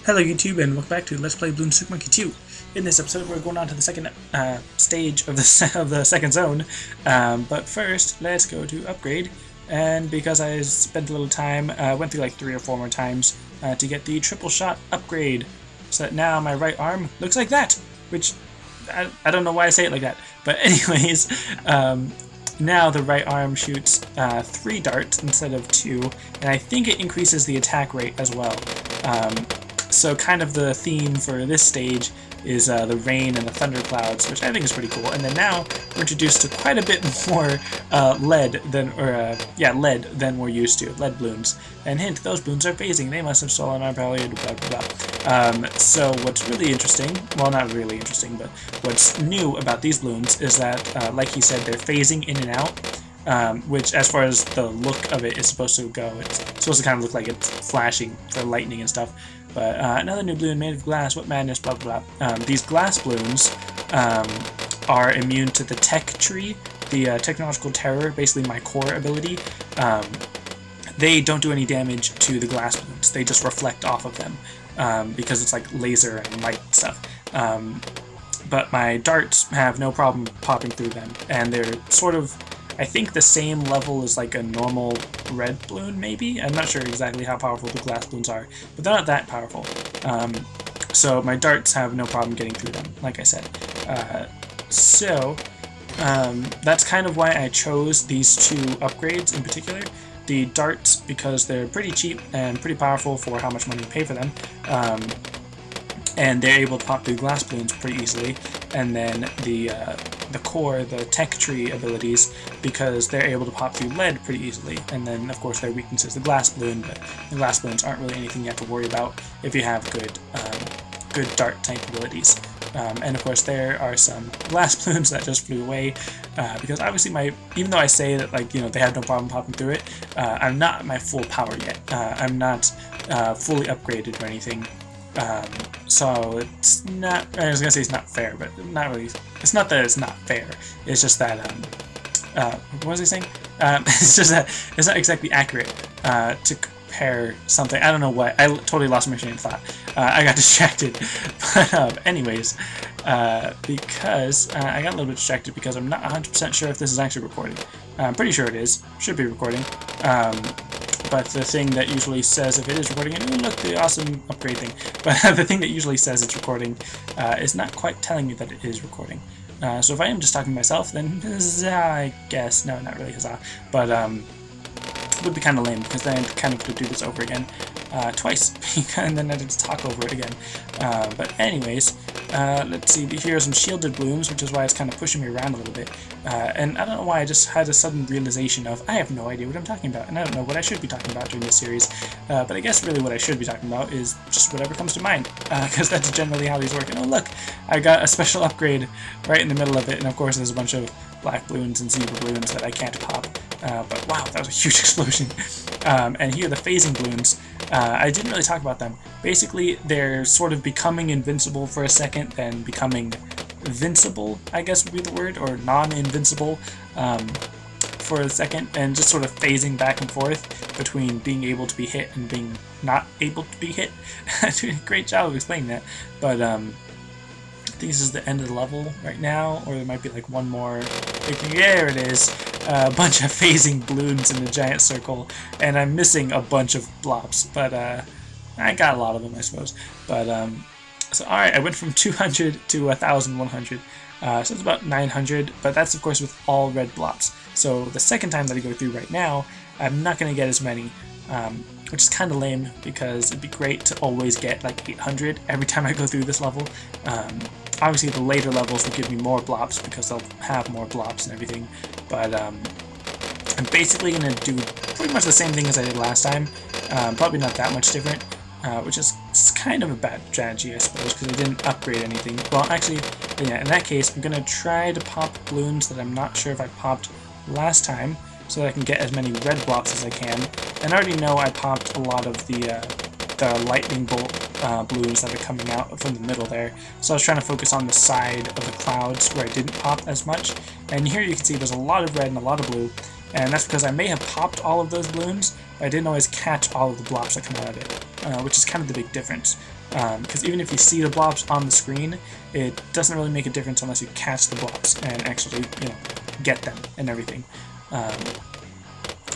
Hello YouTube and welcome back to Let's Play Bloons Super Monkey 2. In this episode we're going on to the second stage of the second zone, but first let's go to upgrade, and because I spent a little time, went through like 3 or 4 more times to get the triple shot upgrade, so that now my right arm looks like that, which I don't know why I say it like that, but anyways, now the right arm shoots 3 darts instead of 2, and I think it increases the attack rate as well. So kind of the theme for this stage is the rain and the thunderclouds, which I think is pretty cool. And then now we're introduced to quite a bit more lead than we're used to, lead balloons. And hint, those balloons are phasing. They must have stolen our power, blah blah blah. So what's really interesting, well not really interesting, but what's new about these balloons is that, like he said, they're phasing in and out. Which, as far as the look of it is supposed to go, it's supposed to kind of look like it's flashing for lightning and stuff. But another new balloon made of glass, what madness, blah blah blah. These glass balloons are immune to the tech tree, the technological terror, basically my core ability. They don't do any damage to the glass balloons, they just reflect off of them, because it's like laser and light stuff. But my darts have no problem popping through them, and they're sort of, I think, the same level as like a normal red balloon, maybe? I'm not sure exactly how powerful the glass balloons are, but they're not that powerful. So my darts have no problem getting through them, like I said. That's kind of why I chose these 2 upgrades in particular. The darts, because they're pretty cheap and pretty powerful for how much money you pay for them. And they're able to pop through glass balloons pretty easily. And then the core, the tech tree abilities, because they're able to pop through lead pretty easily. And then, of course, their weakness is the glass balloon, but the glass balloons aren't really anything you have to worry about if you have good dart type abilities. And of course, there are some glass balloons that just flew away, because obviously even though I say that, like, you know, they have no problem popping through it, I'm not at my full power yet. I'm not fully upgraded or anything. So it's not, I was gonna say it's not fair, but not really. It's not that it's not fair, it's just that, what was I saying? It's just that it's not exactly accurate to compare something. I don't know what, I totally lost my train of thought. I got distracted. But anyways, because I got a little bit distracted because I'm not 100% sure if this is actually recording. I'm pretty sure it is, should be recording. But the thing that usually says if it is recording, and look, the awesome upgrade thing, but the thing that usually says it's recording is not quite telling me that it is recording. So if I am just talking to myself, then huzzah, I guess. No, not really huzzah, but it would be kind of lame, because then I'd kind of have to do this over again twice, and then I'd have to talk over it again. But anyways, let's see, here are some shielded balloons, which is why it's kind of pushing me around a little bit. And I don't know why, I just had a sudden realization of, I have no idea what I'm talking about, and I don't know what I should be talking about during this series. But I guess really what I should be talking about is just whatever comes to mind, because that's generally how these work. And oh look, I got a special upgrade right in the middle of it, and of course there's a bunch of black balloons and zebra balloons that I can't pop. But wow, that was a huge explosion. And here are the phasing balloons. I didn't really talk about them. Basically, they're sort of becoming invincible for a second, then becoming vincible, I guess would be the word, or non-invincible for a second, and just sort of phasing back and forth between being able to be hit and being not able to be hit. Doing a great job of explaining that. But I think this is the end of the level right now, or there might be like one more. There it is. A bunch of phasing balloons in a giant circle, and I'm missing a bunch of blobs, but I got a lot of them, I suppose. But so alright, I went from 200 to 1100, so it's about 900, but that's of course with all red blobs. So the second time that I go through right now, I'm not going to get as many, which is kind of lame, because it'd be great to always get like 800 every time I go through this level. Obviously the later levels will give me more blobs because they'll have more blobs and everything, but I'm basically going to do pretty much the same thing as I did last time, probably not that much different, which is kind of a bad strategy, I suppose, because I didn't upgrade anything. Well, actually, yeah, in that case, I'm going to try to pop balloons that I'm not sure if I popped last time, so that I can get as many red blocks as I can. And I already know I popped a lot of the lightning bolt balloons that are coming out from the middle there. So I was trying to focus on the side of the clouds where I didn't pop as much. And here you can see there's a lot of red and a lot of blue. And that's because I may have popped all of those balloons, but I didn't always catch all of the blobs that come out of it, which is kind of the big difference. because even if you see the blobs on the screen, it doesn't really make a difference unless you catch the blobs and actually, get them and everything.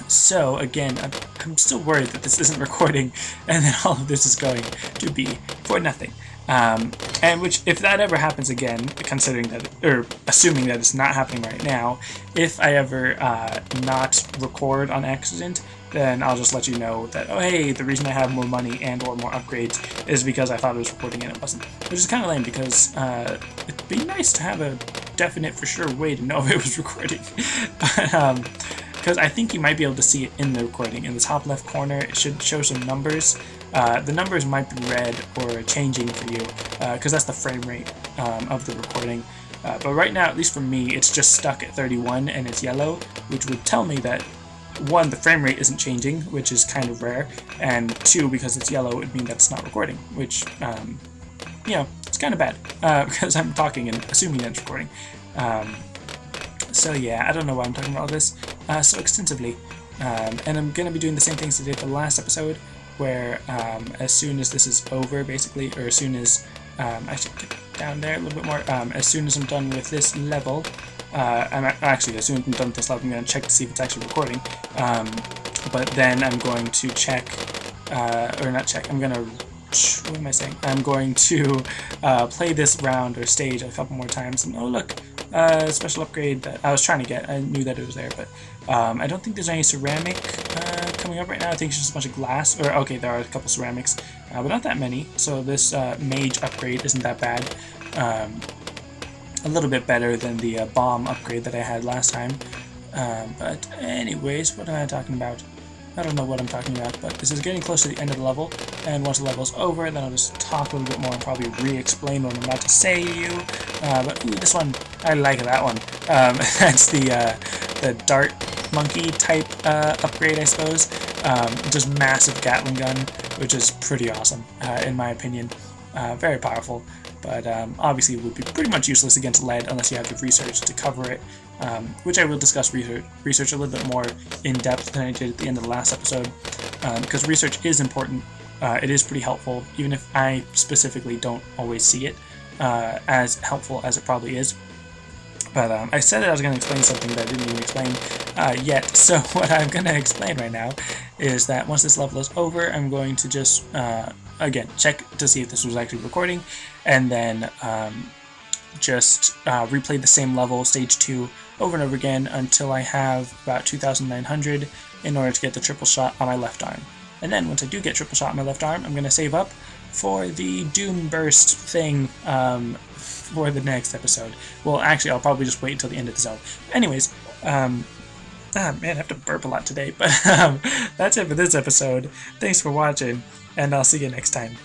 So again, I'm still worried that this isn't recording and then all of this is going to be for nothing. And which, if that ever happens again, considering that, or assuming that it's not happening right now, if I ever not record on accident, then I'll just let you know that, oh hey, the reason I have more money and or more upgrades is because I thought it was recording and it wasn't. Which is kind of lame, because it'd be nice to have a definite for sure way to know if it was recording. But because I think you might be able to see it in the recording. In the top left corner, it should show some numbers. The numbers might be red or changing for you, because that's the frame rate of the recording. But right now, at least for me, it's just stuck at 31 and it's yellow, which would tell me that, one, the frame rate isn't changing, which is kind of rare, and two, because it's yellow, it would mean that it's not recording, which, it's kind of bad, because I'm talking and assuming that it's recording. So yeah, I don't know why I'm talking about all this so extensively. And I'm going to be doing the same things I did the last episode, where as soon as this is over, basically, or as soon as, I should get down there a little bit more, as soon as I'm done with this level, as soon as I'm done with this level, I'm going to check to see if it's actually recording, but then I'm going to check, or not check, I'm going to, what am I saying? I'm going to play this round or stage a couple more times, and oh look, special upgrade that I was trying to get. I knew that it was there, but I don't think there's any ceramic coming up right now. I think it's just a bunch of glass, or okay, there are a couple ceramics, but not that many, so this mage upgrade isn't that bad. A little bit better than the bomb upgrade that I had last time, but anyways, what am I talking about? I don't know what I'm talking about, but this is getting close to the end of the level, and once the level's over, then I'll just talk a little bit more and probably re-explain what I'm about to say to you. But ooh, this one, I like that one. That's the dart monkey type upgrade, I suppose. Just massive Gatling gun, which is pretty awesome, in my opinion. Very powerful, but obviously it would be pretty much useless against lead unless you have the research to cover it. Which I will discuss research a little bit more in depth than I did at the end of the last episode, because research is important. It is pretty helpful, even if I specifically don't always see it as helpful as it probably is. But I said that I was going to explain something that I didn't even explain yet, so what I'm going to explain right now is that once this level is over, I'm going to just, again, check to see if this was actually recording, and then just replay the same level, stage 2, over and over again until I have about 2,900 in order to get the triple shot on my left arm. And then once I do get triple shot on my left arm, I'm going to save up for the Doom Burst thing for the next episode. Well, actually, I'll probably just wait until the end of the zone. Anyways, man, I have to burp a lot today, but that's it for this episode. Thanks for watching, and I'll see you next time.